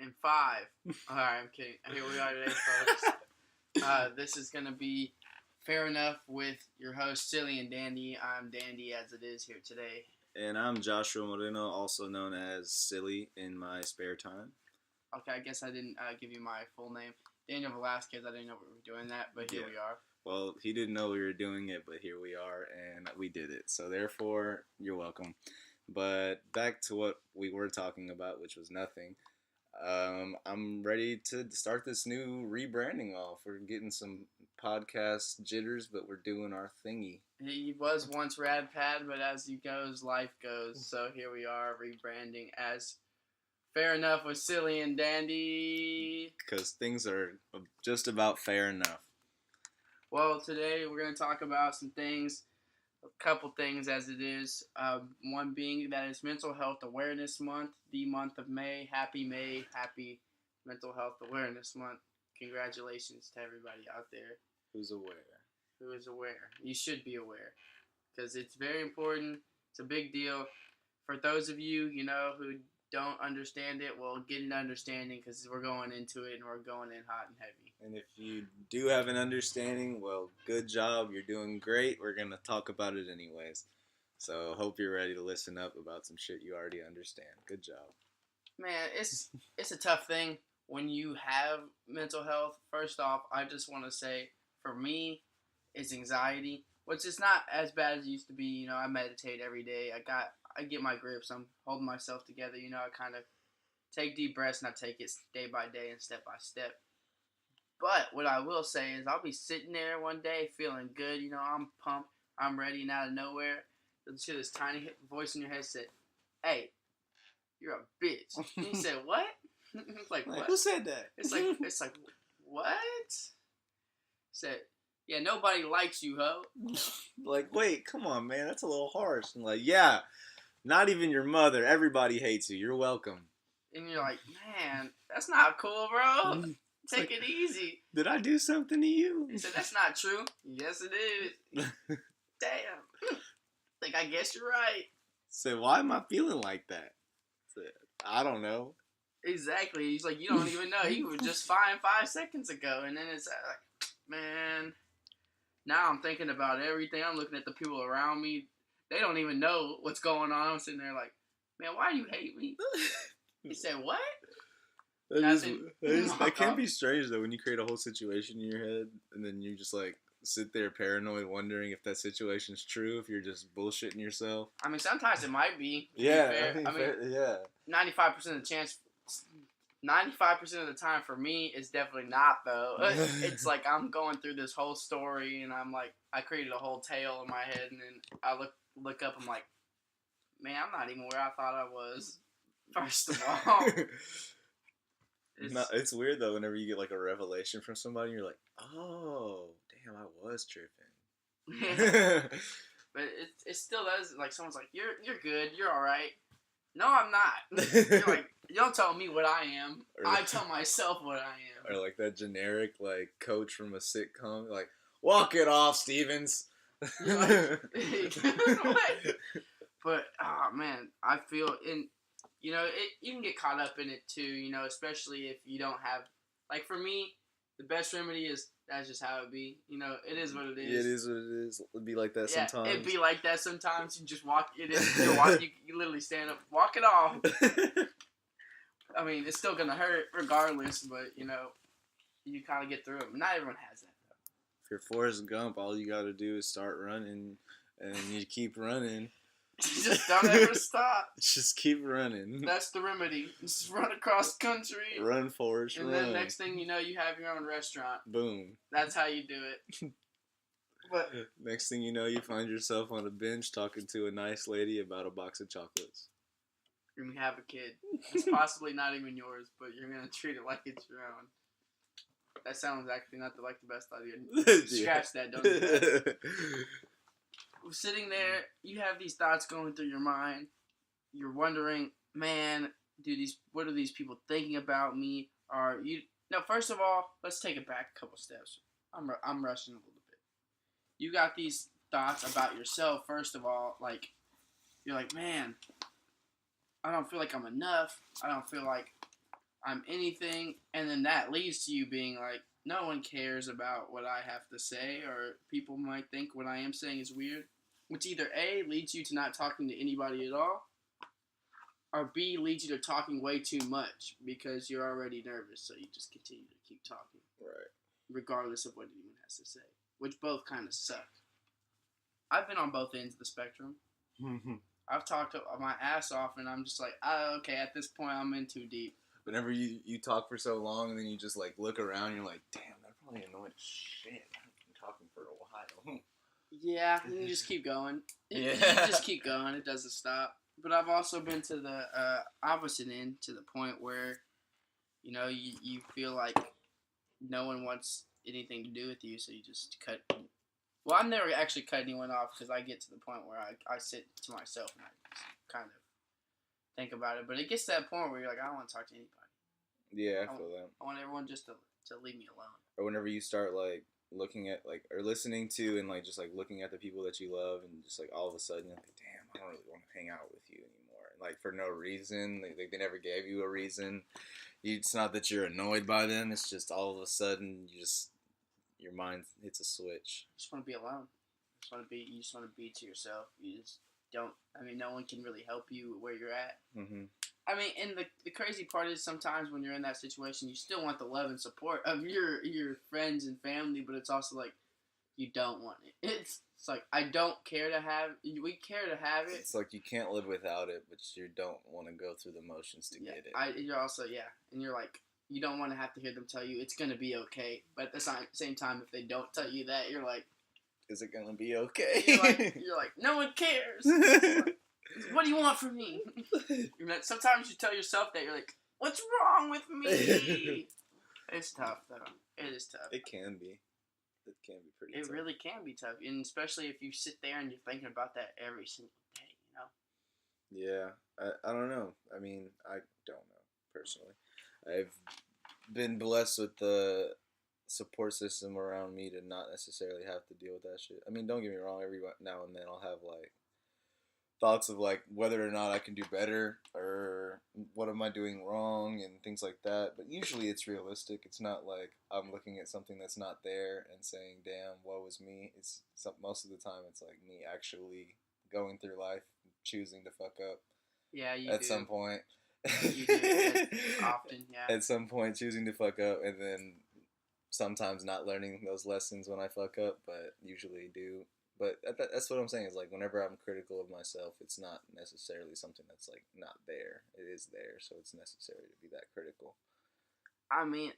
In 5. Alright, I'm kidding. Here we are today, folks. This is going to be Fair Enough with your host, Silly and Dandy. I'm Dandy as it is here today. And I'm Joshua Moreno, also known as Silly in my spare time. Okay, I guess I didn't give you my full name. Daniel Velasquez, I didn't know we were doing that, but here we are. Well, he didn't know we were doing it, but here we are, and we did it. So therefore, you're welcome. But back to what we were talking about, which was nothing. I'm ready to start this new rebranding off. We're getting some podcast jitters, but we're doing our thingy. He was once Rad Pad, but as he goes, life goes. So here we are rebranding as Fair Enough with Silly and Dandy. Because things are just about fair enough. Well, today we're going to talk about some things, a couple things as it is. One being that it's Mental Health Awareness Month, the month of May. Happy Mental Health Awareness Month. Congratulations to everybody out there. Who's aware? Who is aware. You should be aware because it's very important. It's a big deal. For those of you, who don't understand it, well, get an understanding because we're going into it and we're going in hot and heavy. And if you do have an understanding, well, good job. You're doing great. We're going to talk about it anyways. So hope you're ready to listen up about some shit you already understand. Good job. Man, it's a tough thing when you have mental health. First off, I just want to say, for me, it's anxiety, which is not as bad as it used to be. I meditate every day. I get my grips. I'm holding myself together. I kind of take deep breaths and I take it day by day and step by step. But what I will say is I'll be sitting there one day feeling good. I'm pumped. I'm ready, and out of nowhere, you'll hear this tiny voice in your head say, "Hey, you're a bitch." And you said, "What?" It's like, what? Who said that? It's like, what? Said, "Yeah, nobody likes you, ho." Like, wait, come on, man. That's a little harsh. And like, yeah, not even your mother. Everybody hates you. You're welcome. And you're like, man, that's not cool, bro. Take it easy. Did I do something to you? He said, "That's not true." "Yes, it is." Damn. Like, I guess you're right. Said, why am I feeling like that? Said, I don't know. Exactly. He's like, you don't even know. You were just fine 5 seconds ago. And then it's like, man, now I'm thinking about everything. I'm looking at the people around me. They don't even know what's going on. I'm sitting there like, man, why do you hate me? He said, what? That can be strange, though, when you create a whole situation in your head, and then you just, like, sit there paranoid wondering if that situation's true, if you're just bullshitting yourself. I mean, sometimes it might be. Yeah. I mean, yeah. 95% of the chance, 95% of the time for me, it's definitely not, though. It's like I'm going through this whole story, and I'm like, I created a whole tale in my head, and then I look up, I'm like, man, I'm not even where I thought I was, first of all. It's weird, though, whenever you get, like, a revelation from somebody, you're like, oh, damn, I was tripping. But it still does, like, someone's like, you're good, you're alright. No, I'm not. You're like, you don't tell me what I am. I tell myself what I am. Or, like, that generic, like, coach from a sitcom, like, walk it off, Stevens. Like, but, oh, man, I feel you can get caught up in it too, especially if you don't have, like, for me, the best remedy is that's just how it be. It is what it is. Yeah, it is what it is. It'd be like that sometimes. It'd be like that sometimes. You just walk it in. You literally stand up, walk it off. I mean, it's still gonna hurt regardless, but you kind of get through it. Not everyone has that though. If you're Forrest Gump, all you gotta do is start running, and you keep running. Just don't ever stop. Just keep running. That's the remedy. Just run across the country. Run, Forrest, run. And then next thing you know, you have your own restaurant. Boom. That's how you do it. But next thing you know, you find yourself on a bench talking to a nice lady about a box of chocolates. You're going to have a kid. It's possibly not even yours, but you're going to treat it like it's your own. That sounds actually not the best idea. Scratch that, don't do that. Sitting there, you have these thoughts going through your mind. You're wondering, man, what are these people thinking about me? First of all, let's take it back a couple steps. I'm rushing a little bit. You got these thoughts about yourself. First of all, like, you're like, man, I don't feel like I'm enough. I don't feel like I'm anything, and then that leads to you being like, no one cares about what I have to say, or people might think what I am saying is weird, which either A, leads you to not talking to anybody at all, or B, leads you to talking way too much because you're already nervous, so you just continue to keep talking. Right. Regardless of what anyone has to say, which both kind of suck. I've been on both ends of the spectrum. I've talked my ass off, and I'm just like, okay, at this point, I'm in too deep. Whenever you talk for so long, and then you just like look around, and you're like, damn, that probably annoyed shit. I've been talking for a while. Yeah, and you just keep going. Yeah. You just keep going. It doesn't stop. But I've also been to the opposite end, to the point where, you feel like no one wants anything to do with you, so you just cut. Well, I've never actually cut anyone off because I get to the point where I sit to myself and I just kind of think about it. But it gets to that point where you're like, I don't want to talk to anybody. Yeah, I feel that. I want everyone just to leave me alone. Or whenever you start like looking at like or listening to and like just like looking at the people that you love and just like all of a sudden you're like, damn, I don't really want to hang out with you anymore. Like for no reason, like they never gave you a reason. It's not that you're annoyed by them. It's just all of a sudden your mind hits a switch. You just want to be alone. You just want to be to yourself. You just don't. I mean, no one can really help you where you're at. Mm-hmm. I mean, and the crazy part is sometimes when you're in that situation, you still want the love and support of your friends and family, but it's also like you don't want it. It's like I don't care to have. We care to have it. It's like you can't live without it, but you don't want to go through the motions to get it. You're also and you're like you don't want to have to hear them tell you it's gonna be okay, but at the same time, if they don't tell you that, you're like, is it gonna be okay? You're like no one cares. What do you want from me? Sometimes you tell yourself that you're like, what's wrong with me? It's tough though. It is tough. It can be. It can be pretty tough. It really can be tough, and especially if you sit there and you're thinking about that every single day, Yeah, I don't know. I mean, I don't know, personally. I've been blessed with the support system around me to not necessarily have to deal with that shit. I mean, don't get me wrong, every now and then I'll have, like, thoughts of, like, whether or not I can do better or what am I doing wrong and things like that. But usually it's realistic. It's not like I'm looking at something that's not there and saying, damn, woe is me. Most of the time it's like me actually going through life, choosing to fuck up. Yeah, you at do. some point. You do. Often, yeah. At some point choosing to fuck up and then sometimes not learning those lessons when I fuck up, but usually do. But that's what I'm saying is like whenever I'm critical of myself, it's not necessarily something that's like not there. It is there, so it's necessary to be that critical. I mean,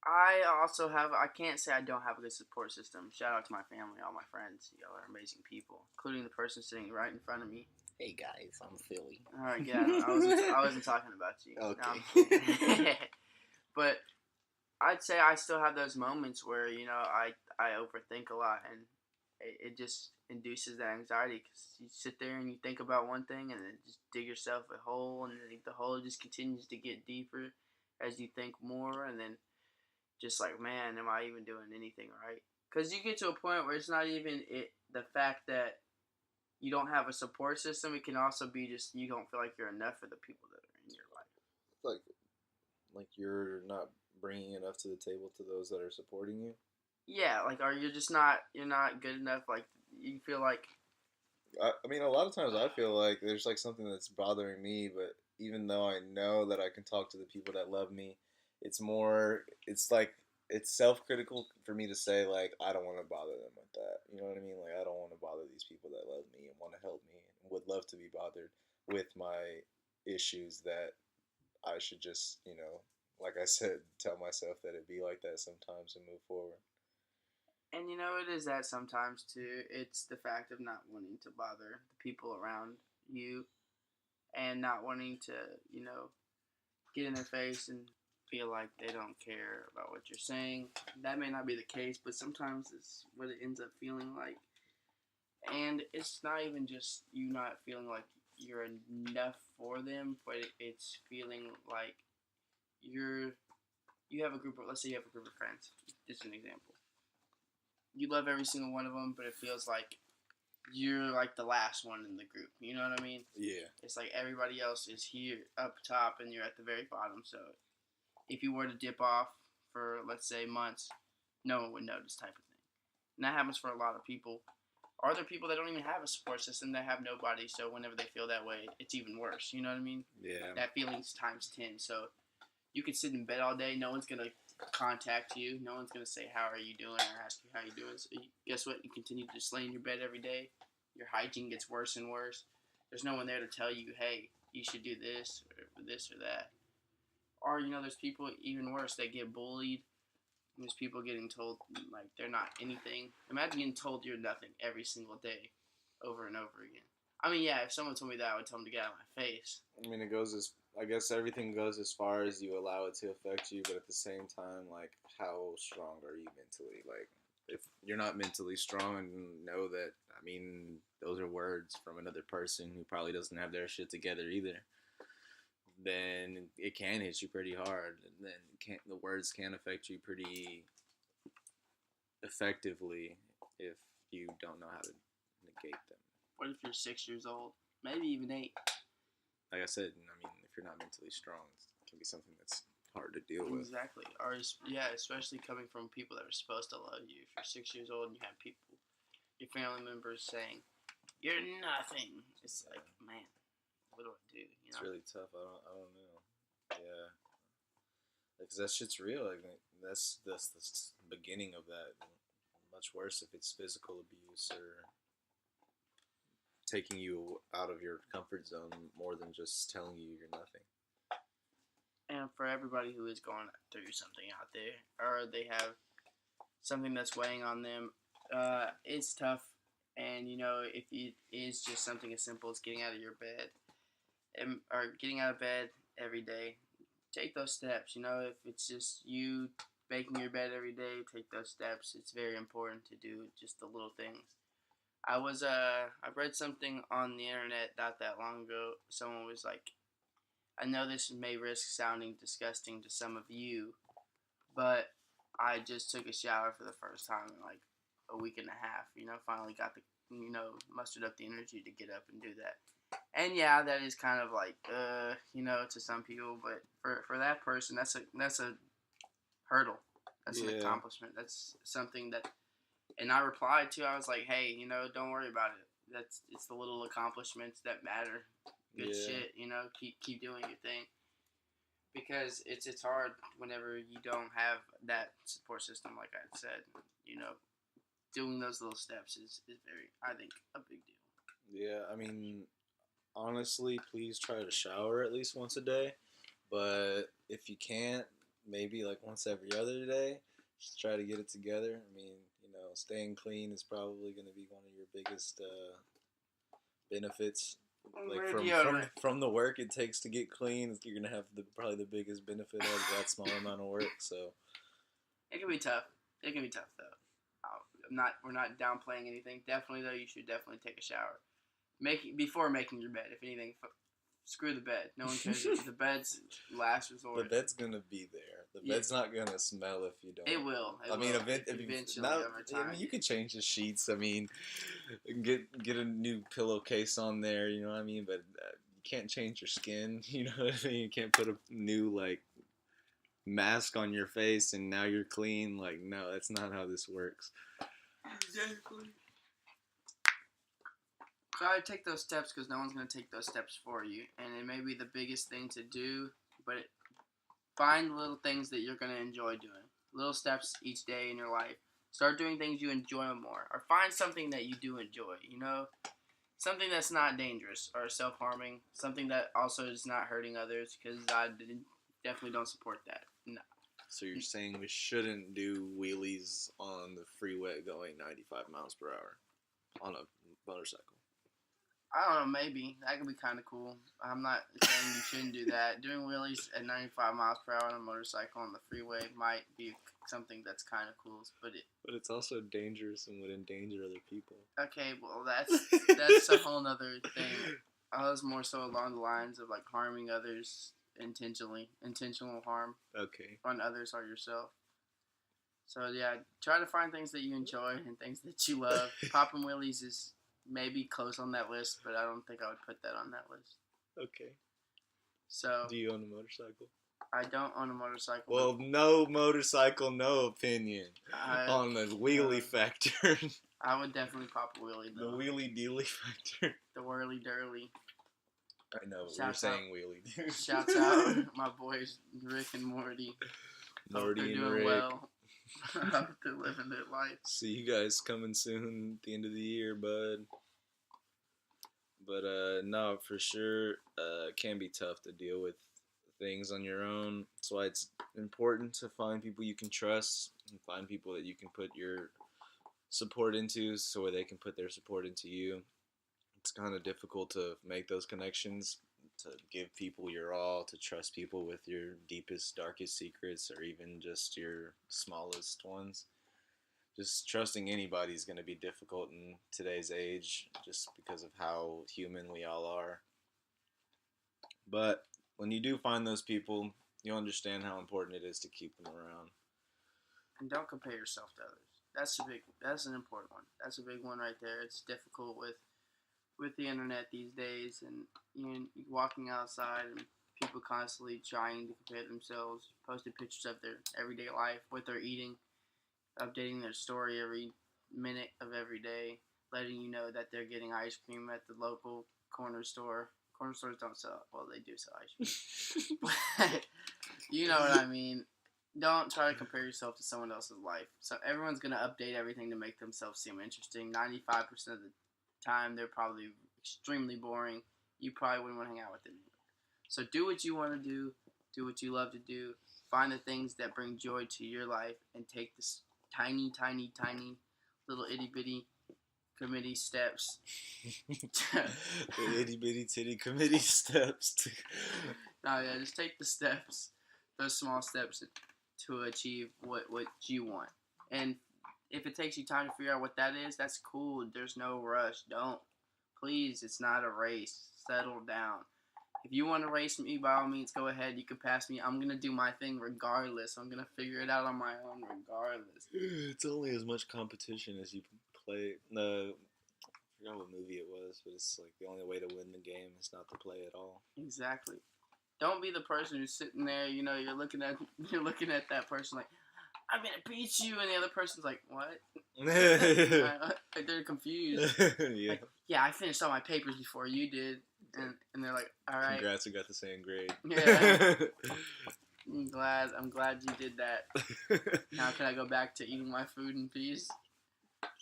I also I can't say I don't have a good support system. Shout out to my family, all my friends. Y'all are amazing people, including the person sitting right in front of me. Hey guys, I'm Philly. All right, yeah, I wasn't talking about you. Okay. No, but I'd say I still have those moments where I overthink a lot, and it just induces that anxiety because you sit there and you think about one thing and then just dig yourself a hole, and then the hole just continues to get deeper as you think more, and then just like, man, am I even doing anything right? Because you get to a point where it's not even the fact that you don't have a support system. It can also be just you don't feel like you're enough for the people that are in your life. Like you're not bringing enough to the table to those that are supporting you. Yeah, like, or you're not good enough. Like you feel like. I mean, a lot of times I feel like there's like something that's bothering me, but even though I know that I can talk to the people that love me, it's self-critical for me to say, like, I don't want to bother them with that. You know what I mean? Like, I don't want to bother these people that love me and want to help me and would love to be bothered with my issues, that I should just, like I said, tell myself that it'd be like that sometimes and move forward. And it is that sometimes too. It's the fact of not wanting to bother the people around you and not wanting to, get in their face and feel like they don't care about what you're saying. That may not be the case, but sometimes it's what it ends up feeling like. And it's not even just you not feeling like you're enough for them, but it's feeling like you have a group of, let's say you have a group of friends. This is an example. You love every single one of them, but it feels like you're like the last one in the group. You know what I mean? Yeah. It's like everybody else is here up top and you're at the very bottom, so if you were to dip off for, let's say, months, no one would notice type of thing. And that happens for a lot of people. Are there people that don't even have a support system, that have nobody, so whenever they feel that way, it's even worse, you know what I mean? Yeah. That feeling's times 10, so you could sit in bed all day, no one's going to contact you, no one's going to say, how are you doing, or ask you how you doing, so guess what, you continue to just lay in your bed every day, your hygiene gets worse and worse, there's no one there to tell you, hey, you should do this or that. Or, there's people even worse that get bullied. There's people getting told, like, they're not anything. Imagine getting told you're nothing every single day, over and over again. I mean, yeah, if someone told me that, I would tell them to get out of my face. I mean, I guess everything goes as far as you allow it to affect you, but at the same time, like, how strong are you mentally? Like, if you're not mentally strong, know that, I mean, those are words from another person who probably doesn't have their shit together either. Then it can hit you pretty hard. And then the words can affect you pretty effectively if you don't know how to negate them. What if you're 6 years old? Maybe even 8. Like I said, I mean, if you're not mentally strong, it can be something that's hard to deal with. Exactly. Or, yeah, especially coming from people that are supposed to love you. If you're 6 years old and you have people, your family members saying, you're nothing. It's like, man, what do I do? It's really tough. I don't know. Yeah. Because that shit's real. Like, that's the beginning of that. Much worse if it's physical abuse or taking you out of your comfort zone more than just telling you you're nothing. And for everybody who is going through something out there, or they have something that's weighing on them, it's tough. And, if it is just something as simple as getting out of your bed, or getting out of bed every day, take those steps. If it's just you making your bed every day, take those steps. It's very important to do just the little things. I read something on the internet not that long ago. Someone was like, I know this may risk sounding disgusting to some of you, but I just took a shower for the first time in like a week and a half. Finally got the, mustered up the energy to get up and do that. And yeah, that is kind of like, to some people, but for that person, that's a hurdle. That's an accomplishment. That's something that, and I replied to, I was like, hey, don't worry about it. It's the little accomplishments that matter. Good shit, keep doing your thing. Because it's hard whenever you don't have that support system, like I said. Doing those little steps is very, I think, a big deal. Yeah, I mean, honestly, please try to shower at least once a day. But if you can't, maybe like once every other day, just try to get it together. I mean, staying clean is probably going to be one of your biggest benefits. Like from the work it takes to get clean, you're going to have probably the biggest benefit of that small amount of work. So it can be tough. It can be tough though. We're not downplaying anything. Definitely though, you should definitely take a shower. Before making your bed, if anything. Screw the bed. No one cares. The bed's last resort. The bed's gonna be there. The bed's not gonna smell if you don't. It will. Eventually, over time. I mean, you could change the sheets. I mean, get a new pillowcase on there. You know what I mean? But you can't change your skin. You know what I mean? You can't put a new mask on your face and now you're clean. Like, no, that's not how this works. Exactly. Try to take those steps because no one's going to take those steps for you. And it may be the biggest thing to do, but find little things that you're going to enjoy doing. Little steps each day in your life. Start doing things you enjoy more. Or find something that you do enjoy, Something that's not dangerous or self-harming. Something that also is not hurting others because I definitely don't support that. No. So you're saying we shouldn't do wheelies on the freeway going 95 miles per hour on a motorcycle? I don't know, maybe. That could be kind of cool. I'm not saying you shouldn't do that. Doing wheelies at 95 miles per hour on a motorcycle on the freeway might be something that's kind of cool, but it's also dangerous and would endanger other people. Okay, well, that's a whole nother thing. I was more so along the lines of, harming others intentionally. Intentional harm. Okay. On others or yourself. So, yeah, try to find things that you enjoy and things that you love. Popping wheelies is maybe close on that list, but I don't think I would put that on that list. Okay. So. Do you own a motorcycle? I don't own a motorcycle. Well, no motorcycle, no opinion on the wheelie factor. I would definitely pop a wheelie, The though. wheelie dealy factor. The whirly dirly. I know, we're saying wheelie. Shouts out my boys Rick and Morty. Hope they're doing well. Hope they're living their life. See you guys coming soon at the end of the year, bud. But no, for sure, it can be tough to deal with things on your own. That's why it's important to find people you can trust and find people that you can put your support into so they can put their support into you. It's kind of difficult to make those connections, to give people your all, to trust people with your deepest, darkest secrets, or even just your smallest ones. Just trusting anybody is going to be difficult in today's age just because of how human we all are. But when you do find those people, you'll understand how important it is to keep them around. And don't compare yourself to others. That's an important one. That's a big one right there. It's difficult with the internet these days, and walking outside and people constantly trying to compare themselves, posting pictures of their everyday life, what they're eating, updating their story every minute of every day, letting you know that they're getting ice cream at the local corner store. Corner stores don't sell, well, they do sell ice cream. But you know what I mean. Don't try to compare yourself to someone else's life. So everyone's going to update everything to make themselves seem interesting. 95% of the time, they're probably extremely boring. You probably wouldn't want to hang out with them. So do what you want to do what you love to do, find the things that bring joy to your life, and take this tiny, tiny, tiny little itty-bitty committee steps. The itty-bitty titty committee steps. No, yeah, just take the steps, those small steps to achieve what you want. And if it takes you time to figure out what that is, that's cool. There's no rush. Don't. Please, it's not a race. Settle down. If you want to race me, by all means, go ahead. You can pass me. I'm going to do my thing regardless. I'm going to figure it out on my own regardless. It's only as much competition as you play. I forgot what movie it was, but it's like the only way to win the game is not to play at all. Exactly. Don't be the person who's sitting there, you're looking at that person like, I'm going to beat you, and the other person's like, what? Like they're confused. Yeah. Like, yeah, I finished all my papers before you did. And they're like, all right. Congrats, we got the same grade. Yeah. I'm glad you did that. Now can I go back to eating my food in peace?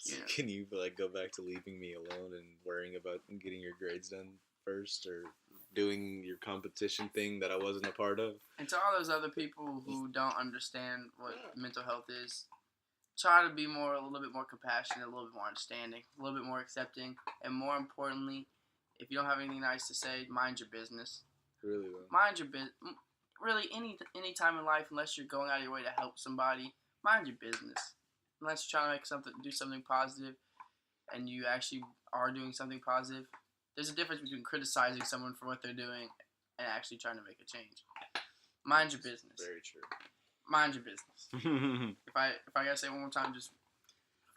Yeah. Can you go back to leaving me alone and worrying about getting your grades done first, or doing your competition thing that I wasn't a part of? And to all those other people who don't understand what mental health is, try to be a little bit more compassionate, a little bit more understanding, a little bit more accepting, and more importantly, if you don't have anything nice to say, mind your business. Really well. Mind your business. Really, any time in life, unless you're going out of your way to help somebody, mind your business. Unless you're trying to do something positive, and you actually are doing something positive, there's a difference between criticizing someone for what they're doing and actually trying to make a change. Mind your business. Very true. Mind your business. If I gotta say it one more time, just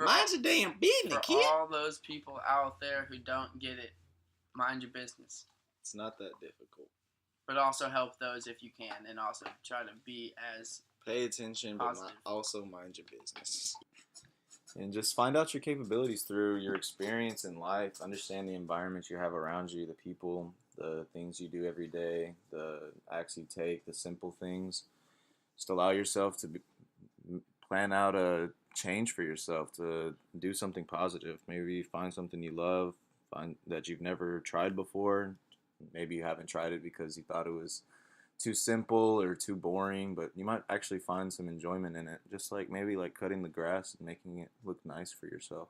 mind your damn business, for kid. all those people out there who don't get it, mind your business. It's not that difficult. But also help those if you can, and also try to be as pay attention, positive. But also mind your business. And just find out your capabilities through your experience in life. Understand the environment you have around you, the people, the things you do every day, the acts you take, the simple things. Just allow yourself to plan out a change for yourself, to do something positive. Maybe find something you love, find that you've never tried before. Maybe you haven't tried it because you thought it was too simple or too boring, but you might actually find some enjoyment in it. Just maybe cutting the grass and making it look nice for yourself.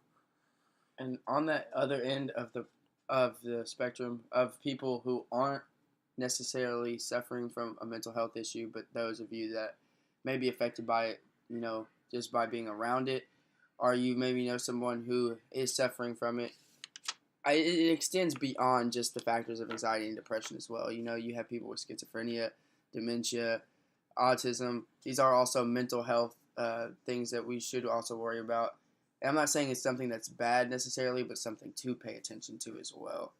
And on that other end of the spectrum of people who aren't necessarily suffering from a mental health issue, but those of you that may be affected by it, just by being around it, or you maybe know someone who is suffering from it, it extends beyond just the factors of anxiety and depression as well. You have people with schizophrenia, dementia, autism. These are also mental health things that we should also worry about. And I'm not saying it's something that's bad necessarily, but something to pay attention to as well.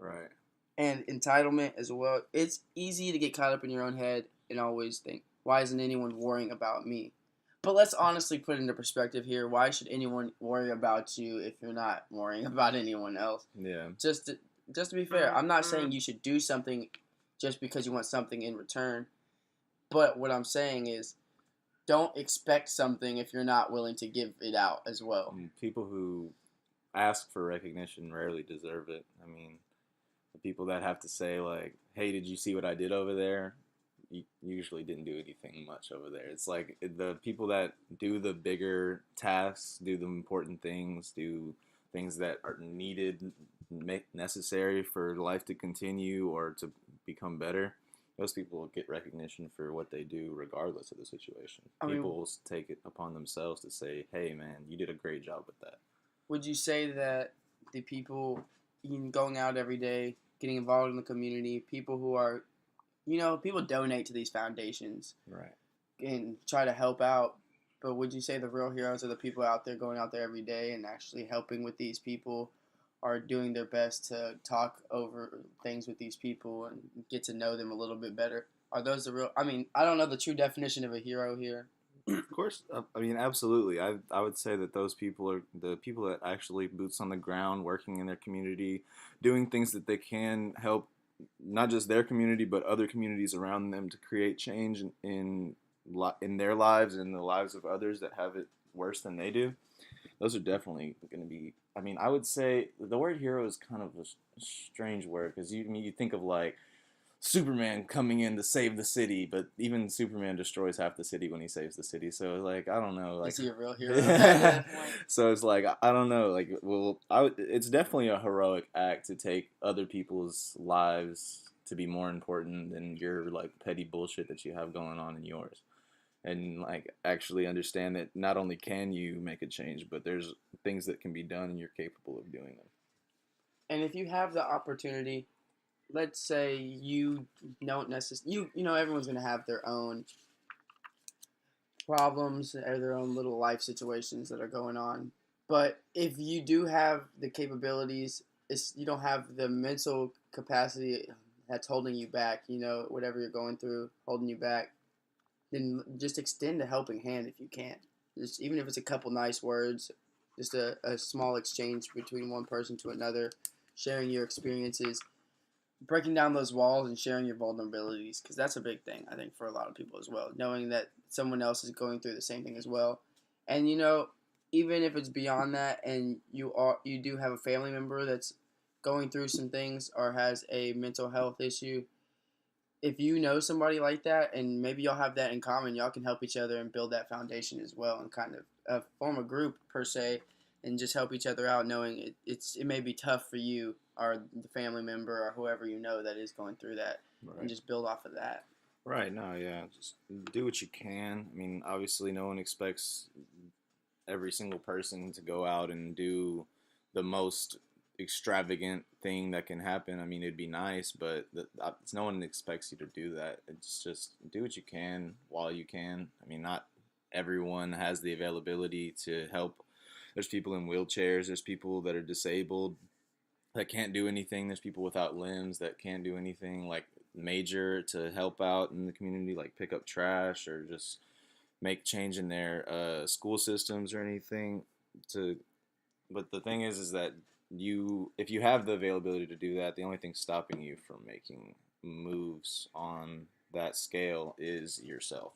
Right. And entitlement as well. It's easy to get caught up in your own head and always think, why isn't anyone worrying about me? But let's honestly put into perspective here. Why should anyone worry about you if you're not worrying about anyone else? Yeah. Just to be fair, I'm not saying you should do something just because you want something in return. But what I'm saying is, don't expect something if you're not willing to give it out as well. People who ask for recognition rarely deserve it. I mean, the people that have to say like, "Hey, did you see what I did over there?" You usually didn't do anything much over there. It's like the people that do the bigger tasks, do the important things, do things that are needed, necessary for life to continue or to become better. Those people will get recognition for what they do regardless of the situation. People will take it upon themselves to say, "Hey, man, you did a great job with that." Would you say that the people going out every day, getting involved in the community, people who are, people donate to these foundations, right, and try to help out, but would you say the real heroes are the people out there going out there every day and actually helping with these people, are doing their best to talk over things with these people and get to know them a little bit better? Are those the real? I mean, I don't know the true definition of a hero here. Of course, I mean, absolutely. I would say that those people are the people that actually boots on the ground, working in their community, doing things that they can help, not just their community but other communities around them to create change in their lives and the lives of others that have it worse than they do. Those are definitely going to be. I mean, I would say the word hero is kind of a strange word because you think of like Superman coming in to save the city, but even Superman destroys half the city when he saves the city. So like, I don't know, like, is he a real hero at that point? So it's like, I don't know, like, well, it's definitely a heroic act to take other people's lives to be more important than your like petty bullshit that you have going on in yours, and like actually understand that not only can you make a change, but there's things that can be done and you're capable of doing them. And if you have the opportunity, let's say you don't necessarily, everyone's going to have their own problems or their own little life situations that are going on. But if you do have the capabilities, you don't have the mental capacity that's holding you back, whatever you're going through, holding you back, then just extend a helping hand if you can. Just, even if it's a couple nice words, just a small exchange between one person to another, sharing your experiences, breaking down those walls and sharing your vulnerabilities, because that's a big thing, I think, for a lot of people as well, knowing that someone else is going through the same thing as well. And even if it's beyond that and you do have a family member that's going through some things or has a mental health issue, if you know somebody like that and maybe y'all have that in common, y'all can help each other and build that foundation as well, and kind of form a group per se, and just help each other out, knowing it may be tough for you or the family member or whoever that is going through that, Right. and just build off of that. Right. No. Yeah. Just do what you can. I mean, obviously, no one expects every single person to go out and do the most extravagant thing that can happen. I mean, it'd be nice, but no one expects you to do that. It's just do what you can while you can. I mean, not everyone has the availability to help. There's people in wheelchairs. There's people that are disabled that can't do anything. There's people without limbs that can't do anything like major to help out in the community, like pick up trash or just make change in their school systems or anything. But the thing is that if you have the availability to do that, the only thing stopping you from making moves on that scale is yourself.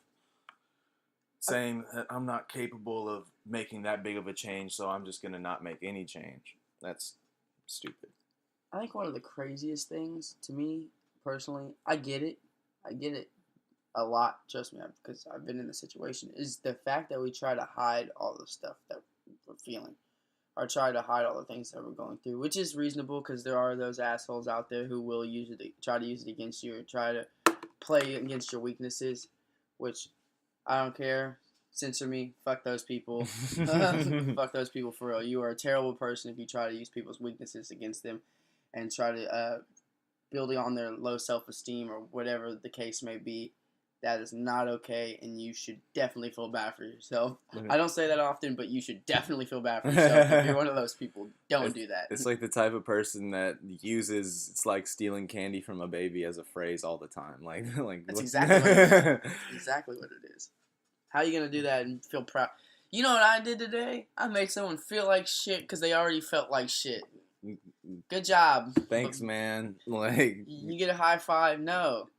Saying that I'm not capable of making that big of a change, so I'm just gonna not make any change. That's stupid. I think one of the craziest things to me personally, I get it a lot, trust me, because I've been in the situation, is the fact that we try to hide all the stuff that we're feeling, or try to hide all the things that we're going through, which is reasonable because there are those assholes out there who will try to use it against you or try to play against your weaknesses, which I don't care. Censor me. Fuck those people. Fuck those people for real. You are a terrible person if you try to use people's weaknesses against them and try to building on their low self-esteem or whatever the case may be. that is not okay, and you should definitely feel bad for yourself. Mhm. I don't say that often, but you should definitely feel bad for yourself. If you're one of those people, don't do that. It's like the type of person that uses it's like stealing candy from a baby as a phrase all the time. Like That's exactly what it is. That's exactly what it is. How are you going to do that and feel proud? You know what I did today? I made someone feel like shit because they already felt like shit. Good job. Thanks, man. Like you get a high five? No.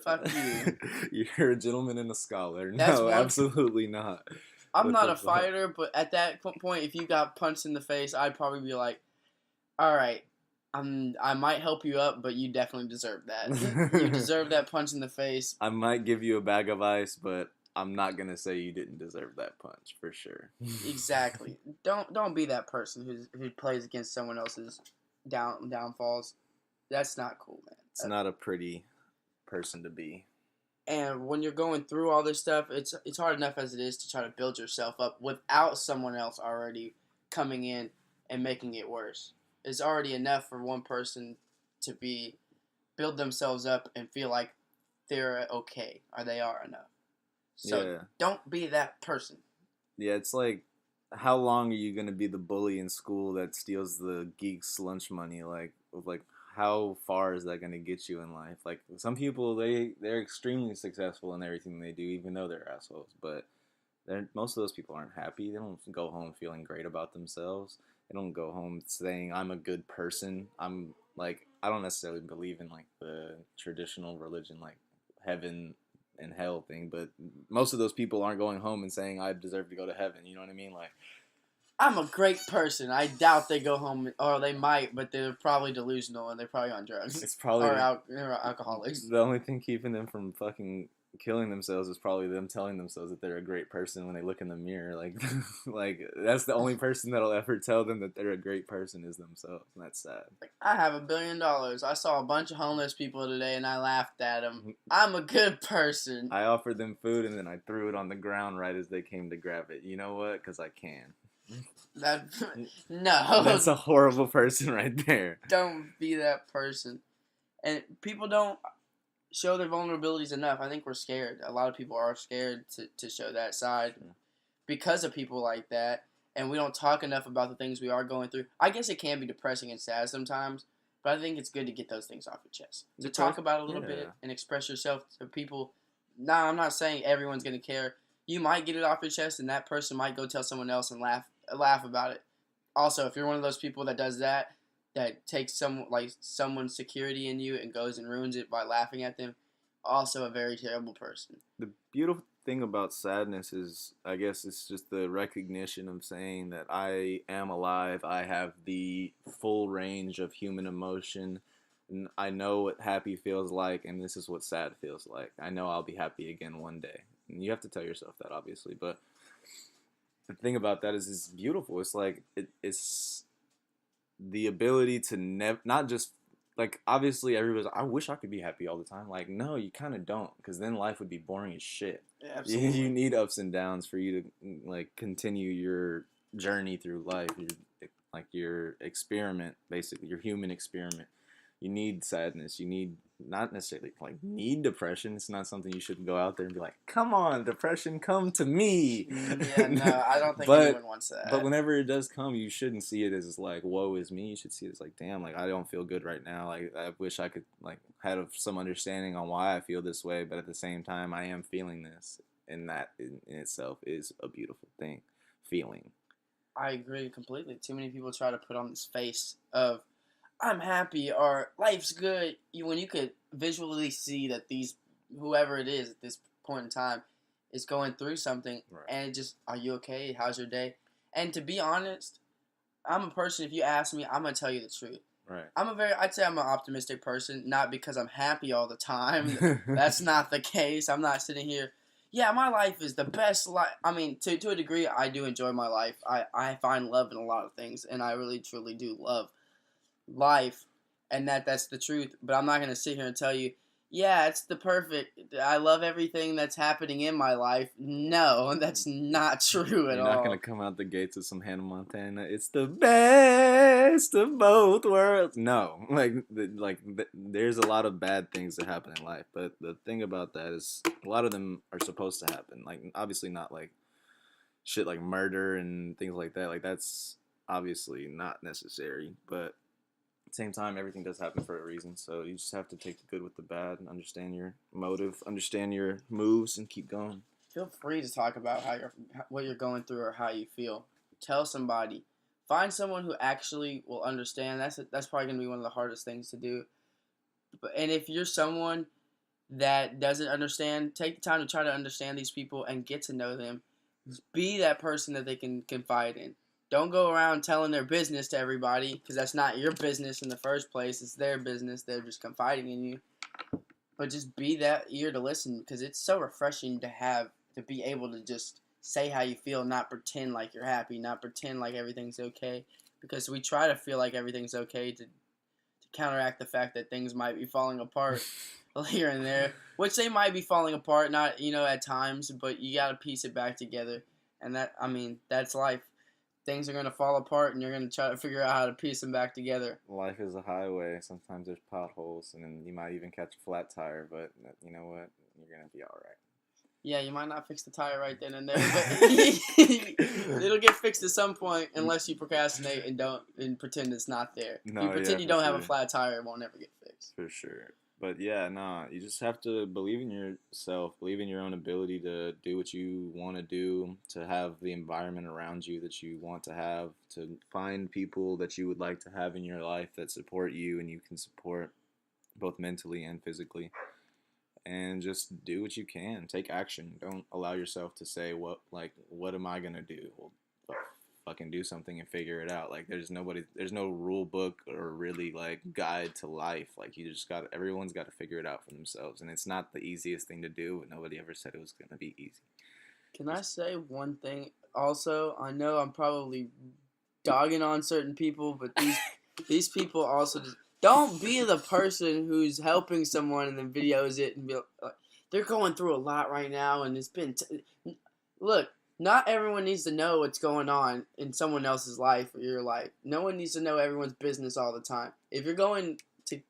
Fuck you. You're a gentleman and a scholar. That's No, one- absolutely not. I'm What not the a fuck? fighter, but at that point, if you got punched in the face, I'd probably be like, all right, I might help you up, but you definitely deserve that. You deserve that punch in the face. I might give you a bag of ice, but I'm not gonna say you didn't deserve that punch for sure. Exactly. Don't be that person who plays against someone else's downfalls. That's not cool, man. It's not a pretty person to be. And when you're going through all this stuff, it's hard enough as it is to try to build yourself up without someone else already coming in and making it worse. It's already enough for one person to build themselves up and feel like they're okay or they are enough. So Yeah. don't be that person. Yeah, it's like, how long are you gonna be the bully in school that steals the geek's lunch money? Like, how far is that gonna get you in life? Like, some people they're extremely successful in everything they do, even though they're assholes. But most of those people aren't happy. They don't go home feeling great about themselves. They don't go home saying I'm a good person. I'm like, I don't necessarily believe in like the traditional religion, like heaven and hell thing, but most of those people aren't going home and saying I deserve to go to heaven. You know what I mean? Like, I'm a great person. I doubt they go home, or they might, but they're probably delusional and they're probably on drugs. it's probably they're alcoholics. the only thing keeping them from fucking killing themselves is probably them telling themselves that they're a great person when they look in the mirror. Like, like that's the only person that'll ever tell them that they're a great person is themselves. And that's sad. Like, I have $1 billion. I saw a bunch of homeless people today and I laughed at them. I'm a good person. I offered them food and then I threw it on the ground right as they came to grab it. You know what? Because I can. No. That's a horrible person right there. Don't be that person. And people don't show their vulnerabilities enough. I think we're scared. A lot of people are scared to show that side because of people like that. And we don't talk enough about the things we are going through. I guess it can be depressing and sad sometimes, but I think it's good to get those things off your chest. To talk about it a little bit and express yourself to people. Nah, I'm not saying everyone's going to care. You might get it off your chest and that person might go tell someone else and laugh about it. Also, if you're one of those people that does that takes someone's security in you and goes and ruins it by laughing at them, also a very terrible person. The beautiful thing about sadness is, I guess, it's just the recognition of saying that I am alive. I have the full range of human emotion. And I know what happy feels like, and this is what sad feels like. I know I'll be happy again one day. And you have to tell yourself that, obviously. But the thing about that is it's beautiful. It's like, it's the ability to not just, like, obviously everybody's, I wish I could be happy all the time. Like, no, you kind of don't, because then life would be boring as shit. Yeah, absolutely. You need ups and downs for you to, like, continue your journey through life, your experiment, basically, your human experiment. You need sadness. You need, not necessarily, like, need depression. It's not something you should go out there and be like, come on, depression, come to me. Yeah, no, I don't think anyone wants that. But whenever it does come, you shouldn't see it as, like, woe is me. You should see it as, like, damn, like, I don't feel good right now. Like, I wish I could, like, have some understanding on why I feel this way, but at the same time, I am feeling this. And that in itself is a beautiful thing, feeling. I agree completely. Too many people try to put on this face of, I'm happy or life's good, when you could visually see that whoever it is at this point in time is going through something, right. And just, are you okay? How's your day? And to be honest, I'm a person, if you ask me, I'm going to tell you the truth. Right. I'd say I'm an optimistic person, not because I'm happy all the time. That's not the case. I'm not sitting here, yeah, my life is the best life. I mean, to a degree, I do enjoy my life. I find love in a lot of things, and I really, truly do love life, and that's the truth. But I'm not going to sit here and tell you, yeah, it's the perfect. I love everything that's happening in my life. No, that's not true at You're not gonna all. come out the gates with some Hannah Montana. It's the best of both worlds. No, there's a lot of bad things that happen in life, but the thing about that is a lot of them are supposed to happen. Like obviously not like shit like murder and things like that. Like that's obviously not necessary, but at the same time, everything does happen for a reason. So you just have to take the good with the bad and understand your motive, understand your moves, and keep going. Feel free to talk about what you're going through or how you feel. Tell somebody. Find someone who actually will understand. That's probably gonna be one of the hardest things to do. And if you're someone that doesn't understand, take the time to try to understand these people and get to know them. Be that person that they can confide in. Don't go around telling their business to everybody because that's not your business in the first place. It's their business. They're just confiding in you. But just be that ear to listen because it's so refreshing to be able to just say how you feel, not pretend like you're happy, not pretend like everything's okay. Because we try to feel like everything's okay to counteract the fact that things might be falling apart here and there, which they might be falling apart, not at times, but you got to piece it back together, and that's life. Things are gonna fall apart, and you're gonna try to figure out how to piece them back together. Life is a highway. Sometimes there's potholes, and then you might even catch a flat tire. But you know what? You're gonna be all right. Yeah, you might not fix the tire right then and there, but it'll get fixed at some point unless you procrastinate and pretend it's not there. No, You pretend you don't have a sure. flat tire, it won't ever get fixed. For sure. But yeah, nah, you just have to believe in yourself, believe in your own ability to do what you want to do, to have the environment around you that you want to have, to find people that you would like to have in your life that support you and you can support both mentally and physically. And just do what you can. Take action. Don't allow yourself to say what am I gonna do? Well, fucking do something and figure it out. Like there's no rule book or really like guide to life. Like everyone's got to figure it out for themselves, and it's not the easiest thing to do. But nobody ever said it was gonna be easy. Can I say one thing? Also, I know I'm probably dogging on certain people, but these people also just don't be the person who's helping someone and then videos it and be like, they're going through a lot right now, and it's been look. Not everyone needs to know what's going on in someone else's life or your life. No one needs to know everyone's business all the time. If you're going to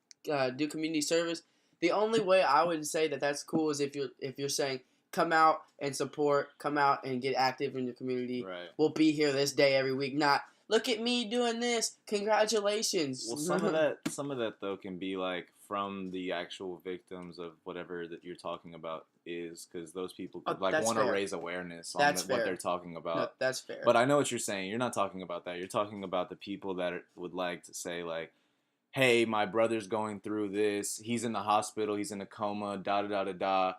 do community service, the only way I would say that that's cool is if you're saying come out and support, come out and get active in your community. Right. We'll be here this day every week. Not look at me doing this. Congratulations. Well, some of that though can be like from the actual victims of whatever that you're talking about is because those people could want to raise awareness on what they're talking about. No, that's fair. But I know what you're saying. You're not talking about that. You're talking about the people that would like to say like, hey, my brother's going through this. He's in the hospital. He's in a coma. Da da da da da.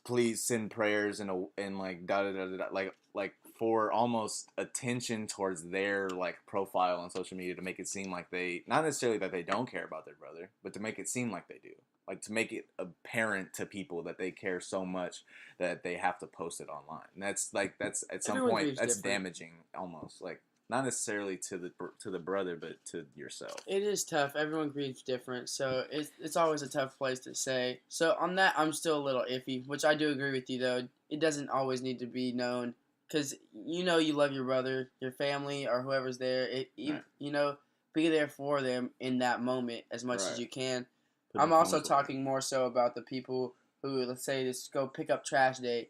Please send prayers and like da da da da. Like for almost attention towards their like profile on social media to make it seem like they not necessarily that they don't care about their brother, but to make it seem like they do. Like to make it apparent to people that they care so much that they have to post it online. And that's at some point that's damaging almost like. Not necessarily to the brother, but to yourself. It is tough. Everyone grieves different, so it's always a tough place to say. So on that, I'm still a little iffy, which I do agree with you though. It doesn't always need to be known because you love your brother, your family, or whoever's there. Right. Be there for them in that moment as much as you can. Put I'm also talking more so about the people who, let's say, just go pick up trash day,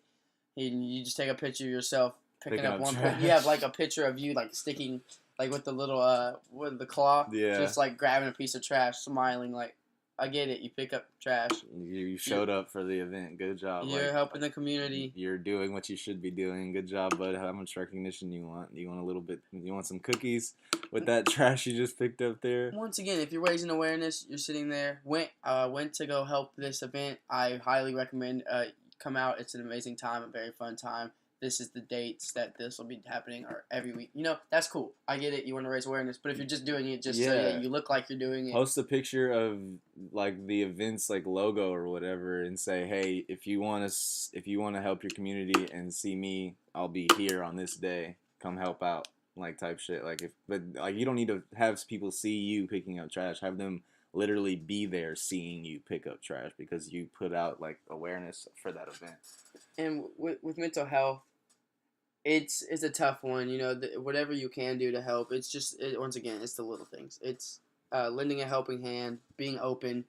and you just take a picture of yourself picking up one. You have like a picture of you like sticking like with the little with the claw, just like grabbing a piece of trash, smiling like, I get it. You pick up trash. You showed up for the event. Good job. You're helping the community. You're doing what you should be doing. Good job, bud. How much recognition you want? You want a little bit? You want some cookies with that trash you just picked up there? Once again, if you're raising awareness, you're sitting there. Went to go help this event. I highly recommend come out. It's an amazing time, a very fun time. This is the dates that this will be happening or every week. That's cool. I get it. You want to raise awareness. But if you're just doing it so that you look like you're doing it. Post a picture of like the event's like logo or whatever and say, hey, if you want to help your community and see me, I'll be here on this day. Come help out. Like type shit. But you don't need to have people see you picking up trash. Have them literally be there seeing you pick up trash because you put out like awareness for that event. And with mental health, it's a tough one. You know, whatever you can do to help. It's just once again, it's the little things. It's lending a helping hand, being open,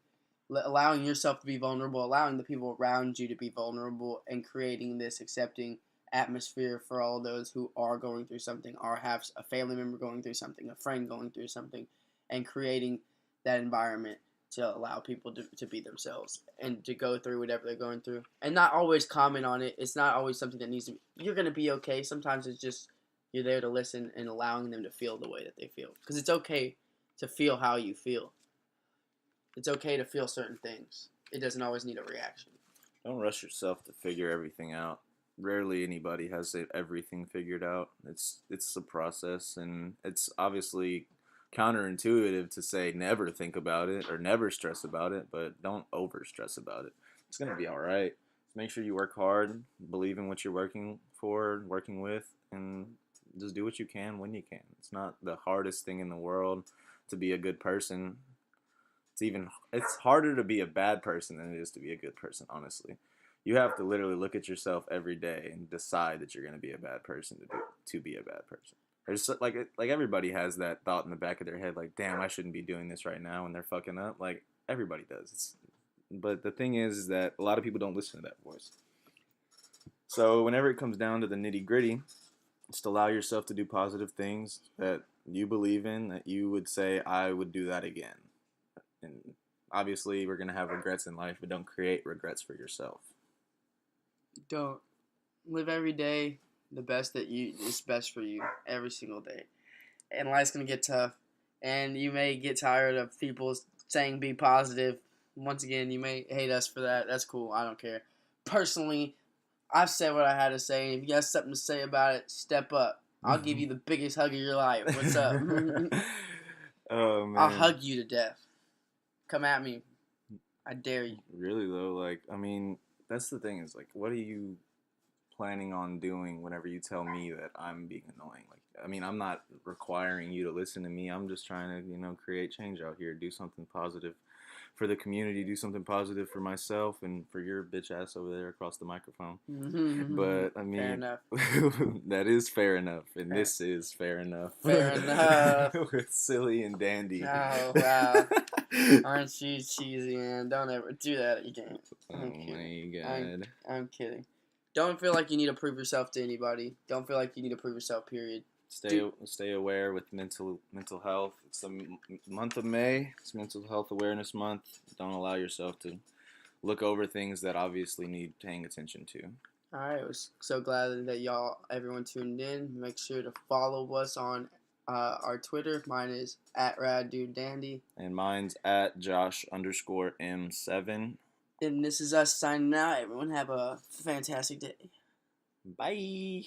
allowing yourself to be vulnerable, allowing the people around you to be vulnerable, and creating this accepting atmosphere for all those who are going through something, or have a family member going through something, a friend going through something, and creating that environment to allow people to be themselves and to go through whatever they're going through, and not always comment on it. It's not always something that needs to be, you're going to be okay. Sometimes it's just you're there to listen and allowing them to feel the way that they feel, because it's okay to feel how you feel. It's okay to feel certain things. It doesn't always need a reaction. Don't rush yourself to figure everything out. Rarely anybody has everything figured out. It's a process, and it's obviously counterintuitive to say never think about it or never stress about it, but don't over stress about it. It's gonna be all right. Just make sure you work hard, believe in what you're working for, working with, and just do what you can when you can. It's not the hardest thing in the world to be a good person. It's harder to be a bad person than it is to be a good person, honestly. You have to literally look at yourself every day and decide that you're going to be a bad person to be a bad person. There's like everybody has that thought in the back of their head, like, damn, I shouldn't be doing this right now, and they're fucking up. Like everybody does. But the thing is that a lot of people don't listen to that voice. So whenever it comes down to the nitty gritty, just allow yourself to do positive things that you believe in, that you would say, I would do that again. And obviously, we're gonna have regrets in life, but don't create regrets for yourself. Don't live every day the best that you is best for you every single day. And life's gonna get tough, and you may get tired of people saying be positive. Once again, you may hate us for that. That's cool. I don't care. Personally, I've said what I had to say. If you got something to say about it, step up. I'll give you the biggest hug of your life. What's up? Oh man, I'll hug you to death. Come at me. I dare you. Really though, like I mean, that's the thing is like, what are you planning on doing whenever you tell me that I'm being annoying? Like, I mean, I'm not requiring you to listen to me. I'm just trying to, create change out here, do something positive for the community, do something positive for myself and for your bitch ass over there across the microphone. But I mean, that is fair enough, and fair. This is fair enough. Fair enough. With Silly and Dandy. Oh wow! Aren't you cheesy, man? Don't ever do that again. I'm kidding. My God. I'm kidding. Don't feel like you need to prove yourself to anybody. Don't feel like you need to prove yourself. Period. Stay aware with mental health. It's the month of May. It's Mental Health Awareness Month. Don't allow yourself to look over things that obviously need paying attention to. All right, I was so glad that everyone tuned in. Make sure to follow us on our Twitter. Mine is @RadDudeDandy. And mine's @Josh_M7. And this is us signing out. Everyone have a fantastic day. Bye.